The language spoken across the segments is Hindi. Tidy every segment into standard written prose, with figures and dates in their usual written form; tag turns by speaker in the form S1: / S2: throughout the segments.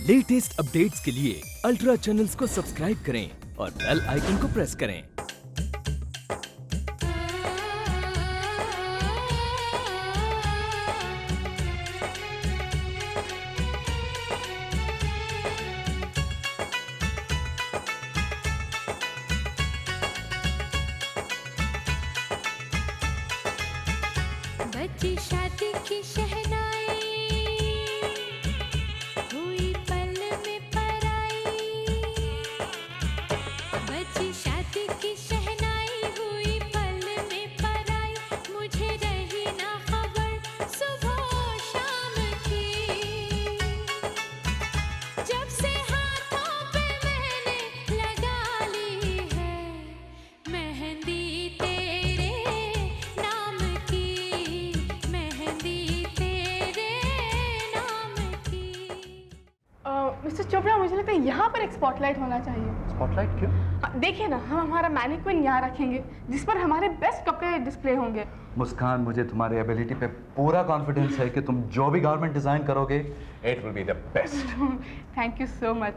S1: लेटेस्ट अपडेट्स के लिए अल्ट्रा चैनल्स को सब्सक्राइब करें और बेल आइकन को प्रेस करें।
S2: बची शादी की शहनाई, हुई पल में पराई। बची शादी की शहनाई, हुई पल में पराई। मुझे रही ना खबर सुबह शाम की, जब से हाथों पे मैंने लगा ली है मेहंदी तेरे नाम की, मेहंदी तेरे नाम की।
S3: मिस्टर चोपड़ा, मुझे लगता है यहाँ पर एक स्पॉटलाइट होना चाहिए।
S4: स्पॉटलाइट क्यों?
S3: देखिए ना, हम हमारा मैनिक्विन यहाँ रखेंगे जिस पर हमारे बेस्ट कपड़े डिस्प्ले होंगे।
S4: मुस्कान, मुझे तुम्हारी एबिलिटी पे पूरा कॉन्फिडेंस है कि तुम जो भी गारमेंट डिजाइन करोगे it will be the best.
S3: Thank you so much.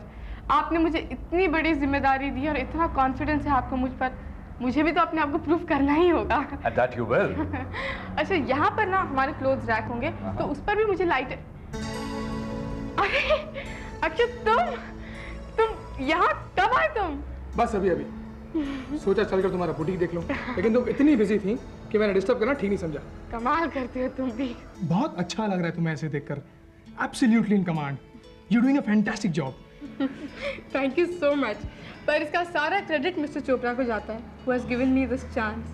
S3: आपने मुझे इतनी बड़ी जिम्मेदारी दी और इतना कॉन्फिडेंस है आपको मुझ पर, मुझे भी तो अपने आप को प्रूव करना ही होगा।
S4: And that you will.
S3: अच्छा, यहाँ पर ना हमारे क्लोथ्स रैक होंगे, तो उस पर भी मुझे लाइट। अरे अक्षत, तुम यहाँ कब आए तुम?
S5: बस अभी अभी सोचा चलकर तुम्हारा बुटीक देख लूं, लेकिन तुम इतनी बिजी थी कि मैंने डिस्टर्ब करना ठीक नहीं समझा।
S3: कमाल करते हो तुम भी।
S5: बहुत अच्छा लग रहा है तुम्हें ऐसे देखकर। Absolutely in command. You doing a fantastic job.
S3: Thank you so much. पर इसका सारा क्रेडिट मिस्टर चोपड़ा को जाता है, who has given me this chance.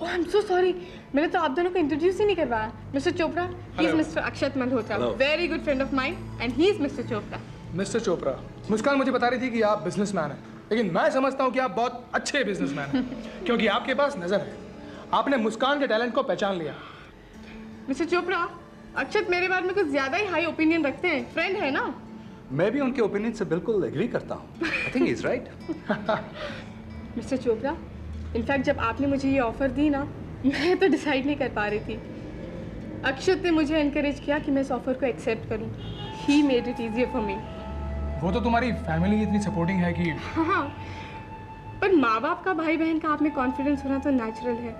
S3: Oh, I'm so sorry. मैंने तो आप दोनों को इंट्रोड्यूस ही नहीं करवाया। Mister Chopra, he is Mr. Akshat Malhotra, very good friend of mine, and he is Mr. Chopra.
S5: Mister Chopra, Muskaan मुझे बता रही थी कि आप बिजनेसमैन हैं, लेकिन मैं समझता हूँ कि आप बहुत अच्छे बिजनेसमैन हैं, क्योंकि आपके पास नजर है। आपने मुस्कान के टैलेंट को पहचान लिया।
S3: मिस्टर चोपड़ा, अक्षत मेरे बारे में कुछ ज्यादा ही हाई ओपिनियन रखते हैं, फ्रेंड है ना?
S4: मैं भी उनके ओपिनियन से बिल्कुल एग्री करता हूँ। I think he is right.
S3: Mister Chopra, in fact जब आपने मुझे ये ऑफर दी ना, मैं तो डिसाइड नहीं कर पा रही थी। अक्षत ने मुझे एनकरेज किया कि मैं इस ऑफर को एक्सेप्ट करूं। He made it easier for me.
S5: वो तो तुम्हारी फैमिली इतनी सपोर्टिंग है कि।
S3: हाँ, पर माँ बाप का, भाई बहन का आप में कॉन्फिडेंस होना तो नेचुरल है,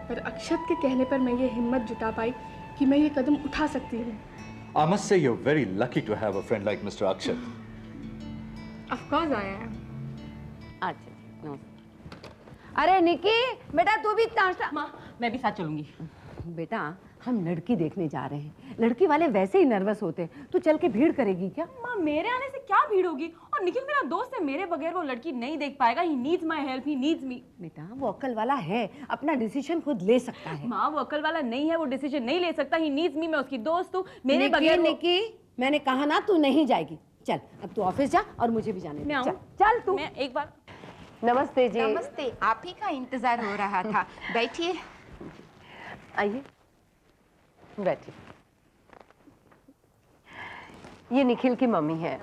S3: पर अक्षत के कहने पर मैं ये हिम्मत जुटा पाई कि मैं ये कदम उठा सकती हूँ।
S4: I must say you're very lucky to have a friend like Mr. Akshat.
S3: Of course I am.
S6: अच्छा, अरे निकी बेटा, तू भी नाश्ता।
S7: माँ, मैं भी साथ चलूंगी।
S6: बेटा, हम लड़की देखने जा रहे हैं, लड़की वाले वैसे ही नर्वस होते हैं, तू चल के भीड़ करेगी क्या?
S7: माँ, मेरे आने से क्या भीड़ होगी? और निखिल मेरा दोस्त है, मेरे बगैर वो लड़की नहीं देख पाएगा। He needs my help, he needs me.
S6: बेटा, वो अक्ल वाला है, अपना डिसीजन खुद ले सकता है।
S7: माँ, वो अकल वाला नहीं है, वो डिसीजन नहीं ले सकता। He needs me, मैं उसकी दोस्त हूँ, मेरे बगैर
S6: निकी, मैंने कहा ना तू नहीं जाएगी। चल अब तू ऑफिस जा और मुझे भी जाने दे।
S7: मैं
S6: चल, चल तू।
S7: मैं एक बार।
S6: नमस्ते जी।
S8: नमस्ते, आप ही का इंतजार हो रहा था। बैठिए।
S6: आइए, बैठिए। ये निखिल की मम्मी है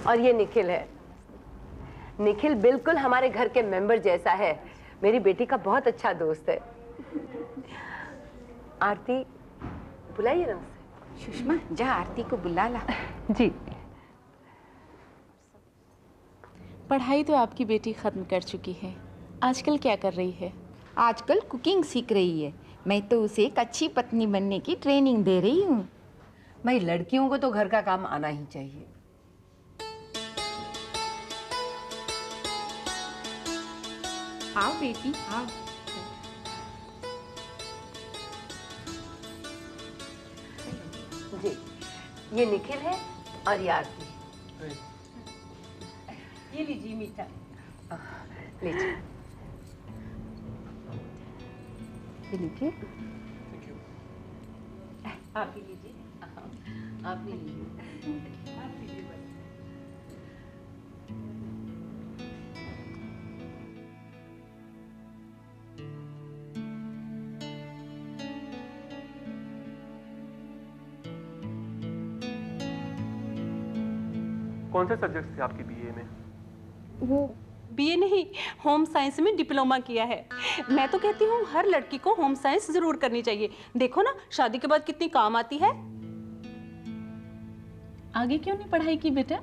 S6: और ये निखिल है। निखिल बिल्कुल हमारे घर के मेंबर जैसा है, मेरी बेटी का बहुत अच्छा दोस्त है। आरती, बुलाइए ना उसे।
S8: सुषमा, जा आरती को बुला ला।
S6: जी।
S9: पढ़ाई तो आपकी बेटी खत्म कर चुकी है, आजकल क्या कर रही है?
S8: आजकल कुकिंग सीख रही है। मैं तो उसे एक अच्छी पत्नी बनने की ट्रेनिंग दे रही हूँ।
S6: भाई, लड़कियों को तो घर का काम आना ही चाहिए।
S8: आओ बेटी, आओ।
S6: जी, ये निखिल है और ये आरती।
S7: ये लीजिए मीठा।
S6: लीजिए। ये लीजिए।
S7: आप भी लीजिए।
S6: आप भी लीजिए।
S10: कौन से सब्जेक्ट्स थे आपकी बीए में?
S7: वो बीए नहीं, होम साइंस में डिप्लोमा किया है। मैं तो कहती हूँ हर लड़की को होम साइंस जरूर करनी चाहिए। देखो ना, शादी के बाद कितनी काम आती है।
S9: आगे क्यों नहीं पढ़ाई की बेटा?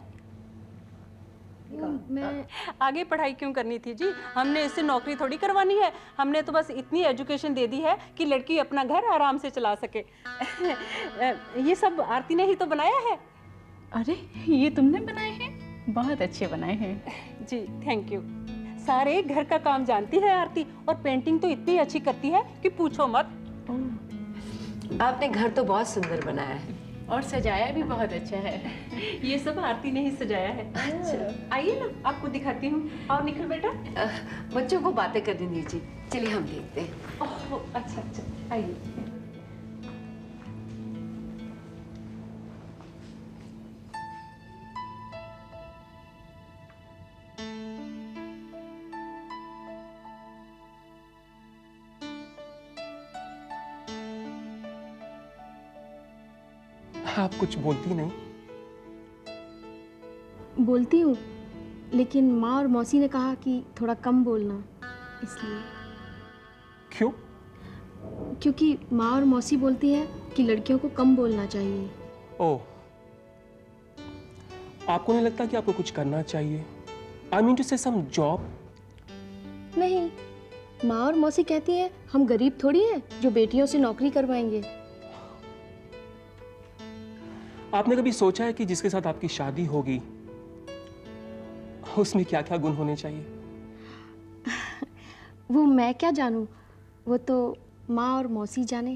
S7: मैं आगे पढ़ाई क्यों करनी थी जी? हमने इससे नौकरी थोड़ी करवानी है। हमने तो बस इतनी एजुकेशन दे दी है कि लड़की अपना घर आराम से चला सके। ये सब आरती ने ही तो बनाया है।
S9: अरे ये तुमने बनाए हैं? बहुत अच्छे बनाए हैं।
S7: जी थैंक यू। सारे घर का काम जानती है आरती, और पेंटिंग तो इतनी अच्छी करती है कि पूछो मत।
S6: आपने घर तो बहुत सुंदर बनाया है
S9: और सजाया भी बहुत अच्छा है।
S7: ये सब आरती ने ही सजाया है। अच्छा आइए ना, आपको दिखाती हूँ। और निखिल बेटा,
S6: बच्चों को बातें करने दीजिए, चलिए हम देखते हैं।
S7: ओह अच्छा अच्छा, आइए।
S10: आप कुछ बोलती नहीं?
S11: बोलती हूँ, लेकिन माँ और मौसी ने कहा कि थोड़ा कम बोलना, इसलिए।
S10: क्यों?
S11: क्योंकि माँ और मौसी बोलती है कि लड़कियों को कम बोलना चाहिए।
S10: ओह, आपको नहीं लगता कि आपको कुछ करना चाहिए? आई मीन टू से सम जॉब।
S11: नहीं, माँ और मौसी कहती हैं हम गरीब थोड़ी हैं जो बेटियों से नौकरी करवाएंगे।
S10: आपने कभी सोचा है कि जिसके साथ आपकी शादी होगी उसमें क्या क्या गुण होने चाहिए?
S11: वो मैं क्या जानूं, वो तो माँ और मौसी जाने।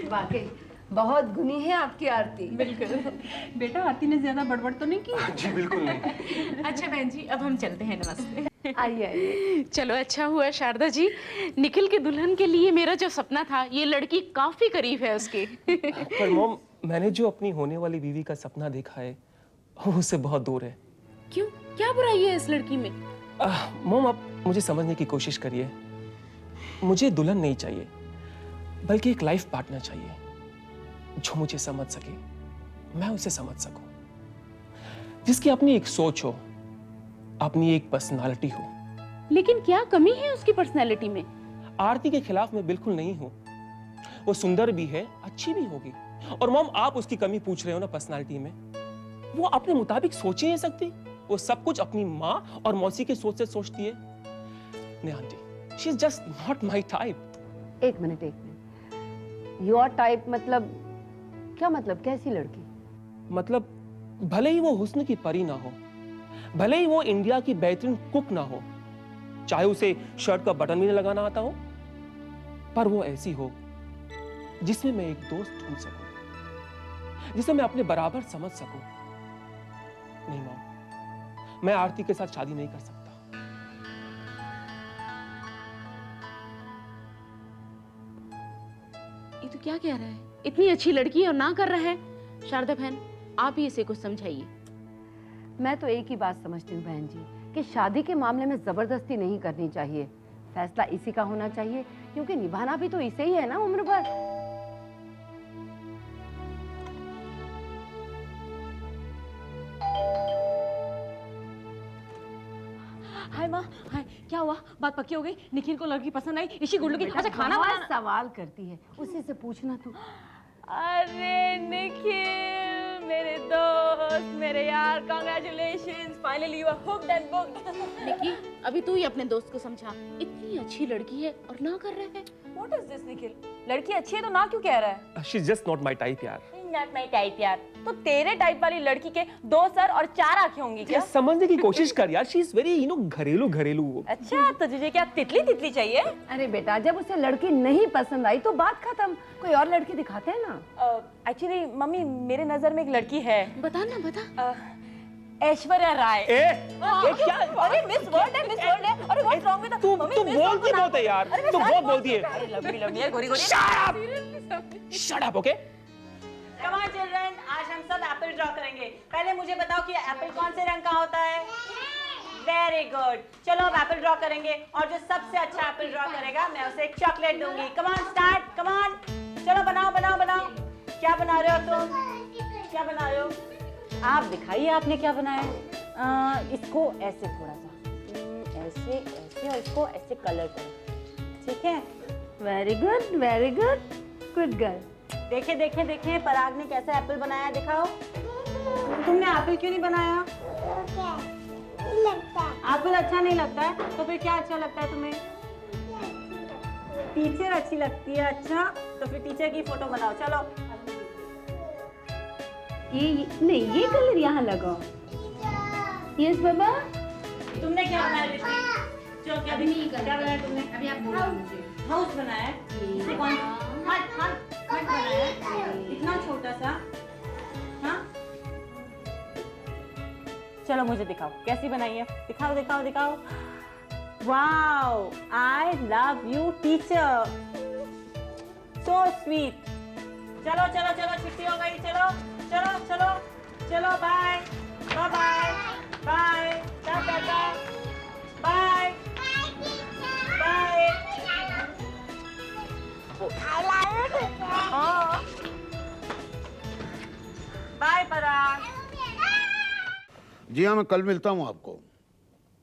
S6: वाकई बहुत गुनी है आपकी आरती।
S7: बिल्कुल। बेटा आरती ने ज्यादा बड़बड़ तो नहीं की?
S10: जी बिल्कुल नहीं।
S9: अच्छा बहन जी, अब हम चलते हैं। नमस्ते।
S6: आइए आइए।
S9: चलो अच्छा हुआ शारदा जी, निखिल के दुल्हन के लिए मेरा जो सपना था, ये लड़की काफी करीब है उसके।
S10: पर मॉम, मैंने जो अपनी होने वाली बीवी का सपना देखा है वो उससे बहुत दूर है।
S9: क्यों, क्या बुराई है इस लड़की में?
S10: मॉम, आप मुझे समझने की कोशिश करिए। मुझे दुल्हन नहीं चाहिए, बल्कि एक लाइफ पार्टनर चाहिए जो मुझे समझ सके, मैं उसे समझ सकूं, जिसकी अपनी एक सोच हो, अपनी एक पर्सनालिटी हो।
S9: लेकिन क्या कमी है उसकी पर्सनालिटी में?
S10: आरती के खिलाफ मैं बिल्कुल नहीं हूं। वो सुंदर भी है, अच्छी भी होगी। और मॉम, आप उसकी कमी पूछ रहे हो ना पर्सनालिटी में, वो अपने मुताबिक सोच ही नहीं सकती। वो सब कुछ अपनी माँ और मौसी की सोच से सोचती है। नहीं aunty, she is just not my type.
S6: एक मिनट। योर टाइप मतलब क्या? मतलब कैसी लड़की?
S10: मतलब भले ही वो हुस्न की परी ना हो, भले ही वो इंडिया की बेहतरीन कुक ना हो, चाहे उसे शर्ट का बटन भी नहीं लगाना आता हो, पर वो ऐसी हो जिसमें मैं एक दोस्त ढूंढ सकूं, जिसे मैं अपने बराबर समझ सकूं। नहीं मॉम, मैं आरती के साथ शादी नहीं कर सकता।
S9: ये तो क्या कह रहा है? इतनी अच्छी लड़की और ना कर रहा है। शारदा बहन, आप ही इसे कुछ समझाइए।
S6: मैं तो एक ही बात समझती हूँ बहन जी, कि शादी के मामले में जबरदस्ती नहीं करनी चाहिए। फैसला इसी का होना चाहिए, क्योंकि निभाना भी तो इसे ही है ना उम्र भर।
S9: हाय माँ, हाय, क्या हुआ? बात पक्की हो गई? निखिल को लड़की पसंद आई? इसी गुल्लू की? अच्छा खाना बनाना।
S6: सवाल करती है, उसी से पूछना तू।
S9: अरे निखिल, मेरे दोस्त, मेरे यार, congratulations, finally you are hooked and booked. Nikki, अभी तू ही अपने दोस्त को समझा। इतनी अच्छी लड़की है और ना कर रहा है।
S12: What is this Nikhil? लड़की अच्छी है तो ना क्यों कह रहा है?
S10: She is just not my type यार।
S12: Not my type यार। तो तेरे टाइप वाली लड़की के 2 सर और 4 आंखें होंगी क्या?
S10: समझने की कोशिश कर यार। शी इज वेरी घरेलू।
S12: अच्छा, तो तुझे क्या तितली चाहिए?
S6: अरे बेटा, जब उसे लड़की नहीं पसंद आई तो बात खत्म, कोई और लड़की दिखाते हैं ना।
S12: एक्चुअली मम्मी, मेरे नजर में एक लड़की है।
S9: बता ना, बता।
S12: ऐश्वर्या राय।
S10: क्या?
S12: अरे मिस वर्ल्ड है। अरे व्हाट्स रॉन्ग विद
S10: तू बोलती बहुत है यार। तू बहुत बोलती है।
S12: अरे लवली है, गोरी।
S10: Shut up, okay?
S12: Come on children, आज हम सब एप्पल ड्रॉ करेंगे। पहले मुझे बताओ कि एप्पल कौन से रंग का होता है? Very good. चलो अब एप्पल ड्रॉ करेंगे, और जो सबसे अच्छा एप्पल ड्रॉ करेगा मैं उसे एक चॉकलेट दूंगी। Come on start, come on. चलो बनाओ। क्या बना रहे हो तुम? क्या बना रहे हो? आप दिखाइए, आपने क्या बनाया? इसको ऐसे थोड़ा सा ऐसे और इसको ऐसे कलर करो, ठीक है? Very good good girl. देखे देखे देखे पराग ने कैसा एप्पल बनाया, दिखाओ। तुमने एप्पल क्यों नहीं बनाया? एप्पल अच्छा नहीं लगता है, तो फिर क्या अच्छा लगता है तुम्हें? टीचर अच्छी लगती है। अच्छा, तो फिर टीचर की फोटो बनाओ। चलो, ये नहीं, ये कलर यहाँ लगाओ। यस बाबा। तुमने क्या बनाया ऋषि? जो क्या बनाया तुमने? अभी आप बोलो मुझे। हाउस बनाया है? इसे कौन? हट बनाया है? इतना छोटा सा? हाँ? चलो मुझे दिखाओ कैसी बनाई है। दिखाओ दिखाओ दिखाओ। Wow, I love you teacher, so sweet. चलो चलो चलो, छुट्टी हो गई। चलो चलो चलो चलो, bye bye bye bye, tata bye bye. Bye Parag.
S13: जी हाँ, मैं कल मिलता हूँ आपको।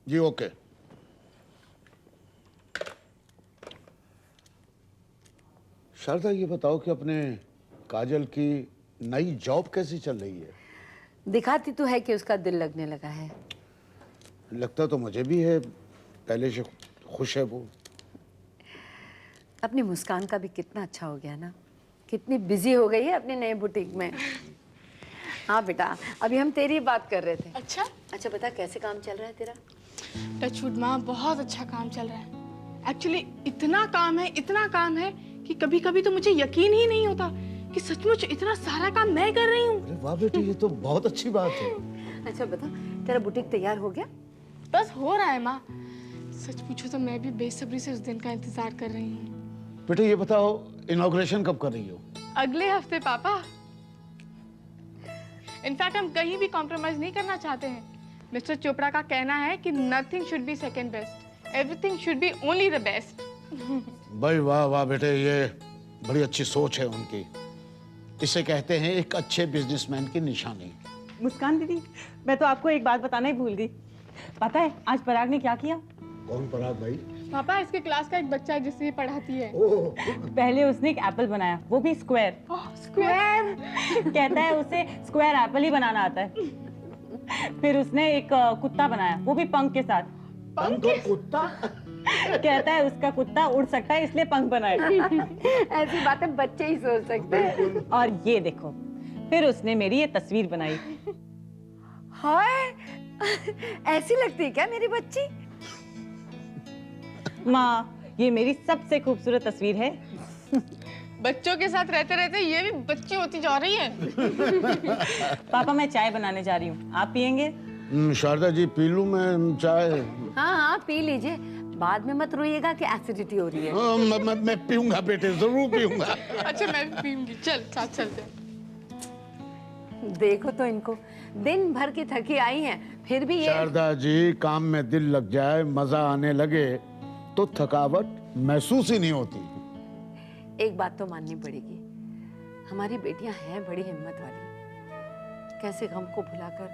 S13: जी ओके। शारदा, ये बताओ कि अपने काजल की नई जॉब कैसी चल रही है?
S6: दिखाती तो है कि उसका दिल लगने लगा है।
S13: लगता तो मुझे भी है, पहले से खुश है वो।
S6: अपनी मुस्कान का भी कितना अच्छा हो गया ना, कितनी बिजी हो गई है अपने नए बुटीक में। हाँ बेटा, अभी हम तेरी बात कर रहे थे। अच्छा बता, कैसे काम चल रहा है तेरा?
S3: टचवुड माँ, बहुत अच्छा काम चल रहा है। एक्चुअली इतना काम है कि कभी कभी तो मुझे यकीन ही नहीं होता कि सचमुच इतना सारा काम मैं कर रही हूँ।
S13: अरे वाह बेटी, ये तो बहुत अच्छी बात है।
S6: अच्छा बता, तेरा बुटीक तैयार हो गया?
S3: बस हो रहा है माँ। सच पूछो तो मैं भी बेसब्री से उस दिन का इंतजार कर रही हूँ।
S13: बेटे ये बताओ, इनॉग्रेशन कब कर रही हो?
S3: अगले हफ्ते पापा। इनफैक्ट हम कहीं भी कॉम्प्रोमाइज नहीं करना चाहते हैं। मिस्टर चोपड़ा का कहना है कि nothing should be second best, everything should be only the best.
S13: भाई वाह वाह बेटे, ये बड़ी अच्छी सोच है उनकी। इसे कहते हैं एक अच्छे बिजनेसमैन की निशानी।
S12: मुस्कान दीदी, मैं तो आपको एक बात बताना ही भूल गई। पता है आज पराग ने क्या किया?
S13: कौन पराग भाई?
S3: पापा, इसके क्लास का एक बच्चा है जिससे ये पढ़ाती है।
S12: पहले उसने एक एप्पल बनाया, वो भी स्क्वायर।
S3: स्क्वायर?
S12: कहता है उसे स्क्वायर एप्पल ही बनाना आता है। फिर उसने एक कुत्ता बनाया, वो भी पंख के साथ।
S13: पंख और कुत्ता?
S12: कहता है उसका कुत्ता उड़ सकता है इसलिए पंख बनाए।
S6: ऐसी बातें बच्चे ही सोच सकते हैं।
S12: और ये देखो, फिर उसने मेरी ये तस्वीर बनाई।
S6: हाय, ऐसी लगती है क्या मेरी बच्ची?
S12: माँ, ये मेरी सबसे खूबसूरत तस्वीर है।
S3: बच्चों के साथ रहते रहते ये भी बच्ची होती जा रही है।
S12: पापा, मैं चाय बनाने जा रही हूँ, आप पियेंगे?
S13: शारदा जी, पी लूं मैं चाय?
S6: हाँ पी लीजिए, बाद में मत रोइएगा कि एसिडिटी हो रही है।
S13: मैं पीऊंगा बेटे, जरूर पीऊंगा।
S3: अच्छा मैं भी पीऊंगी, चल साथ चलते हैं।
S6: देखो तो इनको, दिन भर की थकी आई हैं, फिर भी ये।
S13: शारदा जी, काम में दिल लग जाए, मजा आने लगे तो थकावट महसूस ही नहीं होती।
S6: एक बात तो माननी पड़ेगी, हमारी बेटियां हैं बड़ी हिम्मत वाली, कैसे गम को भुलाकर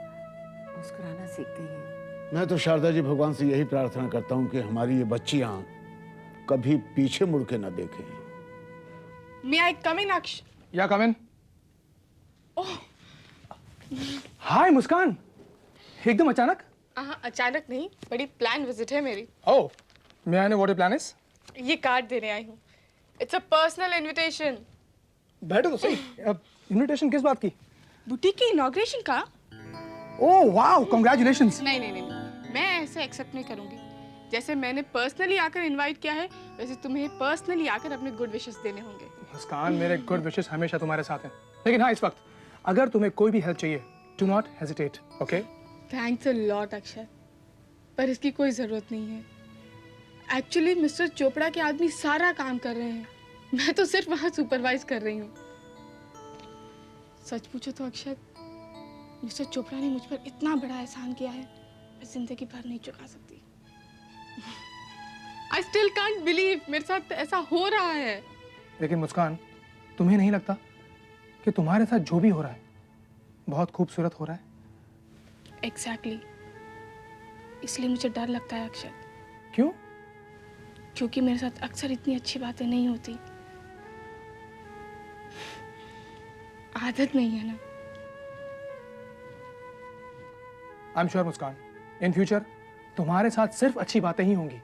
S6: मुस्कुराना सीख गई हैं।
S13: मैं तो शारदा जी भगवान से यही प्रार्थना करता हूँ कि हमारी ये बच्चियां कभी पीछे मुड़ के न देखें।
S3: May I come in, Aksh?
S5: या कम इन।
S3: ओह,
S5: हाय मुस्कान, एकदम अचानक?
S3: अचानक नहीं, बड़ी प्लान विजिट है मेरी।
S5: ओह, may I know what your plan is?
S3: ये कार्ड देने आई हूँ। It's a personal invitation.
S5: बैठो तो सही। इनविटेशन किस बात की?
S3: बुटीक की इनॉग्रेशन का।
S5: Oh wow, congratulations.
S3: नहीं, मैं ऐसे एक्सेप्ट नहीं करूंगी। जैसे मैंने पर्सनली आकर इनवाइट किया है, वैसे तुम्हें पर्सनली आकर अपने गुड विशेस देने होंगे।
S5: मुस्कान, मेरे गुड विशेस हमेशा तुम्हारे साथ हैं, लेकिन हाँ, इस वक्त अगर तुम्हें कोई भी हेल्प चाहिए, do not hesitate, okay?
S3: Thanks a lot Akshay, पर इसकी कोई जरूरत नहीं है। एक्चुअली मिस्टर चोपड़ा के आदमी सारा काम कर रहे हैं, मैं तो सिर्फ वहाँ सुपरवाइज कर रही हूँ। सच पूछो तो अक्षय, मिस्टर चोपड़ा ने मुझ पर इतना बड़ा एहसान किया है, मैं जिंदगी भर नहीं चुका सकती। I still can't believe मेरे साथ ऐसा हो रहा है।
S5: लेकिन मुस्कान, तुम्हें नहीं लगता कि तुम्हारे साथ जो भी हो रहा है बहुत खूबसूरत हो रहा है?
S3: Exactly. इसलिए मुझे डर लगता है अक्षय।
S5: क्यों?
S3: क्योंकि मेरे साथ अक्सर इतनी अच्छी बातें नहीं होती। आदत नहीं है ना।
S5: I am sure Muskan, in future तुम्हारे साथ सिर्फ अच्छी बातें ही होंगी।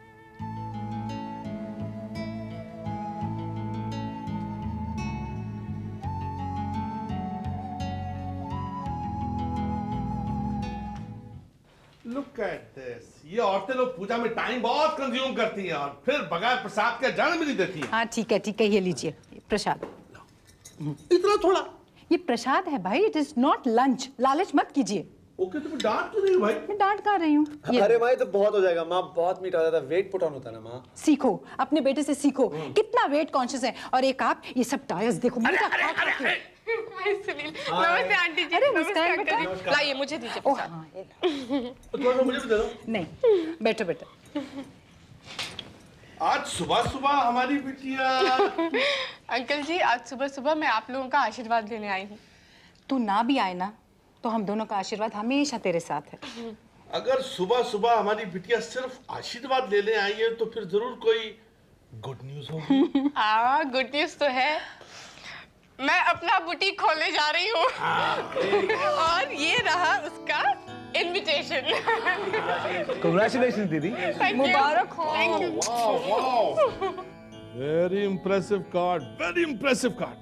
S14: Look at this. ये औरतें लोग पूजा में टाइम बहुत कंज्यूम करती हैं और फिर बगैर प्रसाद के जाने भी नहीं देती हैं।
S7: हाँ ठीक है, ये लीजिए प्रसाद।
S14: इतना थोड़ा?
S7: ये प्रसाद है भाई, इट इज नॉट लंच। लालच मत कीजिए।
S14: ओके, तुम डांट क्यों नहीं हो भाई?
S7: मैं डांट कहाँ रही हूँ?
S15: अरे माँ, ये तो बहुत हो जाएगा माँ, बहुत मीठा हो जाता है, वेट पुट ऑन होता है ना माँ।
S7: सीखो, अपने बेटे से सीखो, कितना वेट कॉन्शियस है। और एक आप ये सब टायर्स देखो।
S3: हाय सुनील, नमस्ते आंटी जी।
S7: अरे मुस्कान
S3: नमस्ते अंकल जी। लाइए मुझे दीजिए प्रसाद।
S14: थोड़ा मुझे भी दे दो।
S7: नहीं, बेटा।
S14: आज सुबह सुबह हमारी बिटिया।
S3: अंकल जी, आज सुबह सुबह मैं आप लोगों का आशीर्वाद लेने आई हूँ।
S7: तू ना भी आए ना तो हम दोनों का आशीर्वाद हमेशा तेरे साथ है।
S14: अगर सुबह सुबह हमारी बिटिया सिर्फ आशीर्वाद लेने आई है तो फिर जरूर कोई गुड न्यूज होगी।
S3: हाँ, गुड न्यूज तो है। मैं अपना बुटीक खोलने जा रही हूँ और ये रहा उसका इनविटेशन।
S15: Congratulations दीदी।
S3: मुबारक हो। Thank you.
S14: Very impressive card. Very impressive card.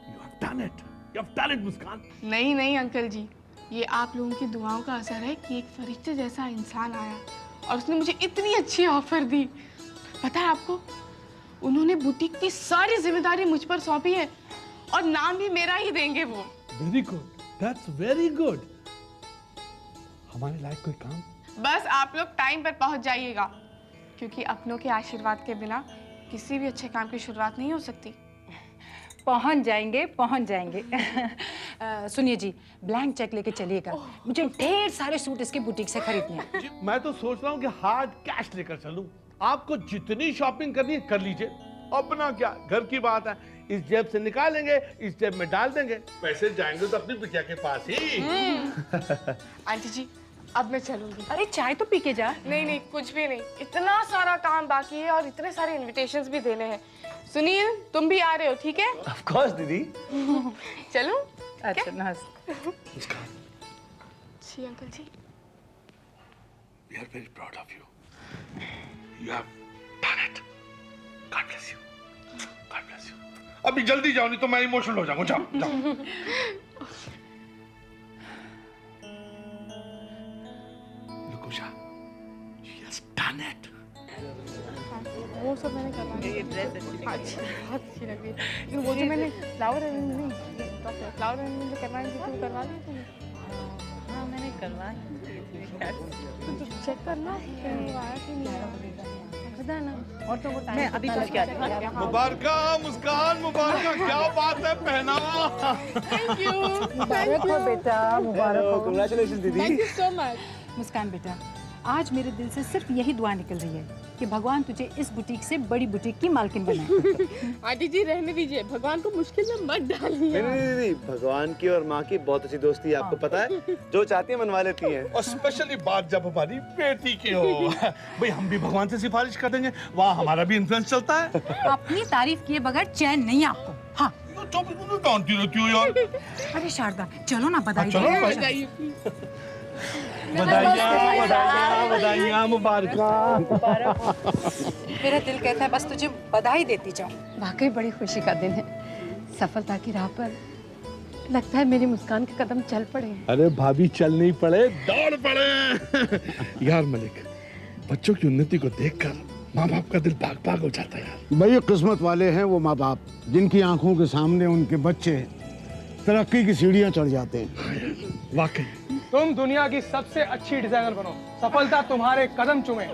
S14: You have done it. You have done it, मुस्कान।
S3: नहीं अंकल जी, ये आप लोगों की दुआओं का असर है कि एक फरिश्ते जैसा इंसान आया और उसने मुझे इतनी अच्छी ऑफर दी। पता है आपको, उन्होंने बुटीक की सारी जिम्मेदारी मुझ पर सौंपी है और नाम भी मेरा ही देंगे वो।
S14: Very good. That's very good. हमारे लायक कोई काम?
S3: बस आप लोग टाइम पर पहुंच जाइएगा, क्योंकि अपनों के आशीर्वाद के बिना किसी भी अच्छे काम की शुरुआत नहीं हो सकती।
S7: पहुंच जाएंगे। सुनिए जी, ब्लैंक चेक लेके चलिएगा, मुझे ढेर सारे सूट इसके बुटीक से खरीदने हैं।
S14: मैं तो सोच रहा हूँ कि हार्ड कैश लेकर चलूं। आपको जितनी शॉपिंग करनी है कर लीजिए, अपना क्या, घर की बात है। इस जेब से निकालेंगे, इस जेब में डाल देंगे, पैसे जाएंगे तो अपनी बिटिया के पास ही।
S3: आंटी जी, अब मैं चलूंगी।
S7: अरे चाय तो पी के जा।
S3: नहीं, कुछ भी नहीं। इतना सारा काम बाकी है और इतने सारे इनविटेशंस भी देने हैं। सुनील, तुम भी आ रहे हो, ठीक है?
S15: Of course दीदी।
S3: चलो।
S7: अच्छा, नमस्ते।
S3: जी uncle ji.
S14: We are very proud of you. You have done it. God bless you. God bless you. अभी जल्दी जाओ, नहीं तो मैं इमोशनल हो जाऊंगा। जाओ। लुकुशा, she has done it.
S3: वो सब मैंने करवा लिया। ये ड्रेस अच्छी, बहुत अच्छी लग रही है। लेकिन वो जो मैंने फ्लावर अरेंजमेंट जो करवाई थी वो करवा दी तुमने?
S12: हाँ मैंने करवाई।
S3: तो चेक करना कहीं आया कि नहीं आया, बताना। और तो वो टाइम
S12: मैं अभी कुछ क्या देखा?
S14: मुबारका मुस्कान, मुबारका, क्या बात है, पहनावा।
S3: Thank you.
S7: मुबारक हो बेटा, मुबारक हो।
S15: Congratulations दीदी।
S3: Thank you so much.
S7: Muskaan बेटा, आज मेरे दिल से सिर्फ यही दुआ निकल रही है कि भगवान तुझे इस बुटीक से बड़ी बुटीक की मालकिन बनाए।
S3: आंटी जी रहने दीजिए, भगवान को मुश्किल में मत डालिए।
S15: नहीं, भगवान की और माँ की बहुत अच्छी दोस्ती है, आपको पता है, जो चाहती है मनवा लेती हैं।
S14: और स्पेशली बात जब हमारी बेटी की हो, भाई हम भी भगवान से सिफारिश कर देंगे, वहाँ हमारा भी इन्फ्लुएंस चलता है।
S7: अपनी तारीफ किए बगैर चैन नहीं आपको। हाँ,
S14: डांटती रहती हो यार।
S7: अरे शारदा, चलो ना बधाई
S14: चलो
S7: दो।
S3: बताइए।
S14: बधाइयाँ, मुबारका।
S7: मेरा दिल कहता है बस तुझे बधाई देती जाऊं। वाकई बड़ी खुशी का दिन है। सफलता की राह पर लगता है मेरी मुस्कान के कदम चल पड़े हैं।
S14: अरे भाभी, चल नहीं पड़े, दौड़ पड़े। यार मलिक, बच्चों की उन्नति को देखकर माँ बाप का दिल भाग भाग हो जाता है यार।
S13: भाई, किस्मत वाले हैं वो माँ बाप जिनकी आंखों के सामने उनके बच्चे तरक्की की सीढ़ियां चढ़ जाते हैं।
S14: वाकई
S5: तुम दुनिया की सबसे अच्छी डिजाइनर बनो, सफलता तुम्हारे कदम चूमे।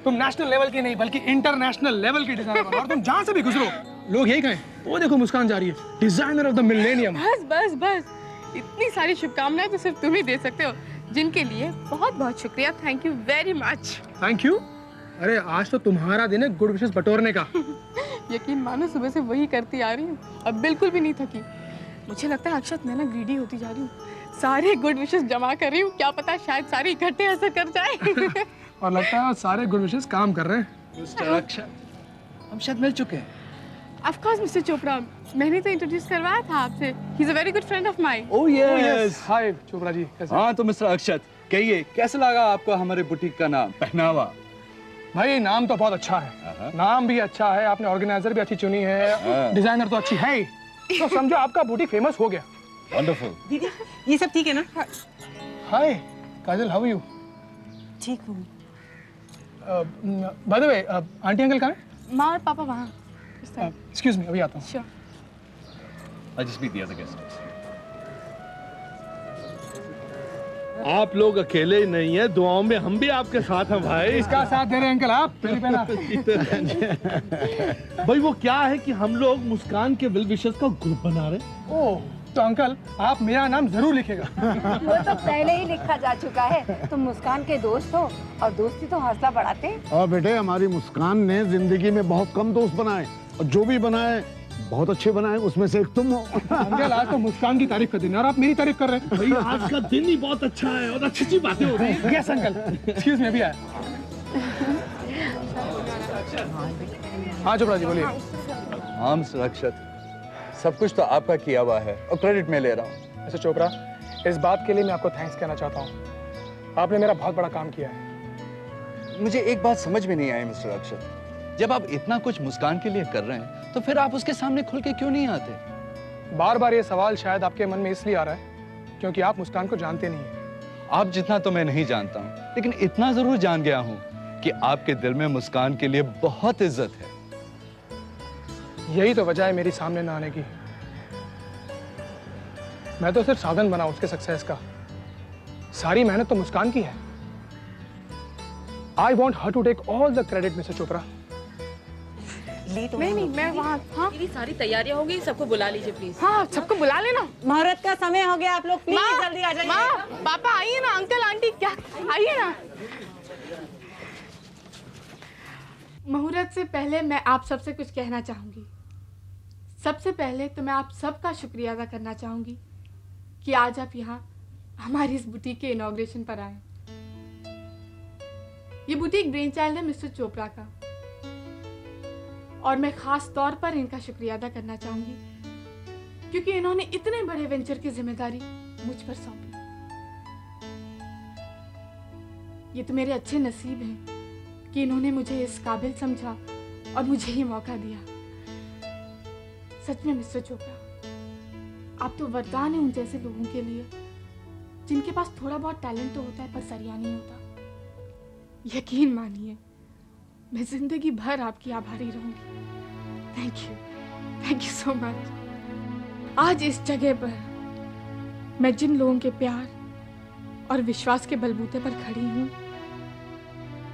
S5: तुम नेशनल लेवल की नहीं बल्कि इंटरनेशनल लेवल की डिजाइनर बनो, और तुम जहां से भी गुजरो लोग यही कहें, वो देखो मुस्कान जा रही है, डिजाइनर ऑफ द मिलेनियम।
S3: बस इतनी सारी शुभकामनाएं तो सिर्फ तुम ही दे सकते हो, जिनके लिए बहुत बहुत शुक्रिया। Thank you very much.
S5: Thank you. अरे आज तो तुम्हारा दिन है गुड विशेस बटोरने का।
S3: यकीन मानो, सुबह से वही करती आ रही हूँ, अब बिल्कुल भी नहीं थकी। मुझे लगता है अक्षत मैं ना ग्रीडी होती जा रही हूँ, सारे गुड विशेस जमा कर रही हूँ, क्या पता शायद सारे इकट्ठे असर कर जाए।
S5: और लगता है सारे गुड विशेस काम कर रहे हैं। मिस्टर अक्षत, हम शायद मिल चुके हैं।
S3: Of course, Mr. Chopra. मैंने तो इंट्रोड्यूस करवाया था आपसे. He's a very good friend of mine.
S4: Oh yes.
S5: हाय चोपड़ा जी, कैसे?
S4: हाँ तो मिस्टर अक्षत, कहिए कैसे लगा आपको हमारे बुटीक का नाम, पहनावा?
S5: भाई नाम तो बहुत अच्छा है, नाम भी अच्छा है, आपने ऑर्गेनाइजर भी अच्छी चुनी है, डिजाइनर तो अच्छी है ही, तो समझो आपका बुटीक फेमस हो गया.
S4: वंडरफुल.
S7: दीदी ये सब ठीक है ना?
S5: हाय काजल, हाउ आर यू?
S7: ठीक हूँ.
S5: By the way aunty uncle कहाँ हैं?
S3: माँ और पापा वहाँ.
S5: एक्सक्यूज मी, अभी आता हूँ.
S3: Sure.
S4: I just meet the other guests.
S14: आप लोग अकेले ही नहीं है, दुआओं में हम भी आपके साथ हैं भाई.
S5: इसका साथ दे रहे हैं अंकल आप, पहले पहला.
S14: भाई वो क्या है कि हम लोग मुस्कान के वेल विशर्स का ग्रुप बना रहे हैं.
S5: ओह तो अंकल आप मेरा नाम जरूर लिखेगा.
S6: वो तो पहले ही लिखा जा चुका है. तुम मुस्कान के दोस्त हो और दोस्ती तो हौसला बढ़ाते हैं.
S13: और बेटे हमारी मुस्कान ने जिंदगी में बहुत कम दोस्त बनाए और जो भी बनाए बहुत अच्छे बनाए, उसमें से एक तुम हो.
S5: अंकल आज तो मुस्कान की तारीफ कर दी और आप मेरी तारीफ कर रहे हैं.
S14: भाई आज का दिन ही बहुत अच्छा है और अच्छी अच्छी बातें हो रही हैं.
S5: यस अंकल, एक्सक्यूज मी, अभी आया. हाँ चोपड़ा जी बोलिए.
S4: हाँ मिस्टर अक्षत, सब कुछ तो आपका किया हुआ है और क्रेडिट मैं ले रहा हूँ.
S5: मिस्टर चोपड़ा, इस बात के लिए मैं आपको थैंक्स कहना चाहता हूँ. आपने मेरा बहुत बड़ा काम किया है.
S4: मुझे एक बात समझ में नहीं आई मिस्टर अक्षत, जब आप इतना कुछ मुस्कान के लिए कर रहे हैं तो फिर आप उसके सामने खुल के क्यों नहीं आते?
S5: बार बार ये सवाल शायद आपके मन में इसलिए आ रहा है क्योंकि आप मुस्कान को जानते नहीं हैं.
S4: आप जितना तो मैं नहीं जानता हूँ, लेकिन इतना जरूर जान गया हूँ कि आपके दिल में मुस्कान के लिए बहुत इज्जत है.
S5: यही तो वजह है मेरी सामने न आने की. मैं तो सिर्फ साधन बना उसके सक्सेस का. सारी मेहनत तो मुस्कान की है. I want her to take all the credit mister Chopra.
S3: नहीं मैं वहाँ. हाँ
S9: मेरी सारी तैयारियां हो गई, सबको बुला लीजिए प्लीज.
S3: हाँ सबको बुला लेना.
S12: मुहूर्त का समय हो गया, आप लोग प्लीज जल्दी आ जाइए.
S3: माँ पापा आइए ना, अंकल आंटी क्या आइए ना. मुहूर्त से पहले मैं आप सबसे कुछ कहना चाहूँगी. सबसे पहले तो मैं आप सबका शुक्रिया अदा करना चाहूँगी कि आज आप यहाँ हमारी इस बुटीक के इनॉग्रेशन पर आए. ये बुटीक ब्रेन चाइल्ड है मिस्टर चोपड़ा का और मैं खास तौर पर इनका शुक्रिया अदा करना चाहूँगी क्योंकि इन्होंने इतने बड़े वेंचर की जिम्मेदारी मुझ पर सौंपी. ये तो मेरे अच्छे नसीब हैं कि इन्होंने मुझे इस काबिल समझा और मुझे ये मौका दिया. सच में मिस्टर चोपड़ा, आप तो वरदान है उन जैसे लोगों के लिए जिनके पास थोड़ा बहुत टैलेंट तो होता है पर सरिया नहीं होता. यकीन मानिए मैं जिंदगी भर आपकी आभारी रहूंगी. Thank you so much. आज इस जगह पर मैं जिन लोगों के प्यार और विश्वास के बलबूते पर खड़ी हूँ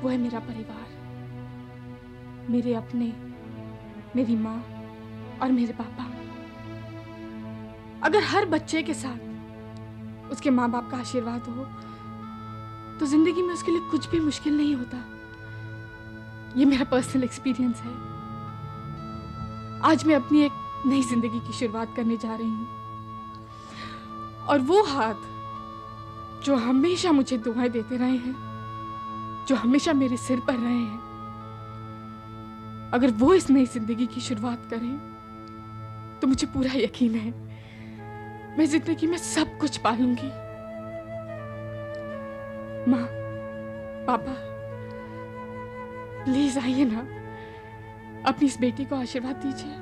S3: वो है मेरा परिवार, मेरे अपने, मेरी माँ और मेरे पापा. अगर हर बच्चे के साथ उसके माँ बाप का आशीर्वाद हो तो जिंदगी में उसके लिए कुछ भी मुश्किल नहीं होता. ये मेरा पर्सनल एक्सपीरियंस है. आज मैं अपनी एक नई जिंदगी की शुरुआत करने जा रही हूँ और वो हाथ जो हमेशा मुझे दुआएं देते रहे हैं, जो हमेशा मेरे सिर पर रहे हैं, अगर वो इस नई जिंदगी की शुरुआत करें तो मुझे पूरा यकीन है मैं जिंदगी में सब कुछ पालूंगी. माँ पापा प्लीज आइए ना, अपनी इस बेटी को आशीर्वाद दीजिए.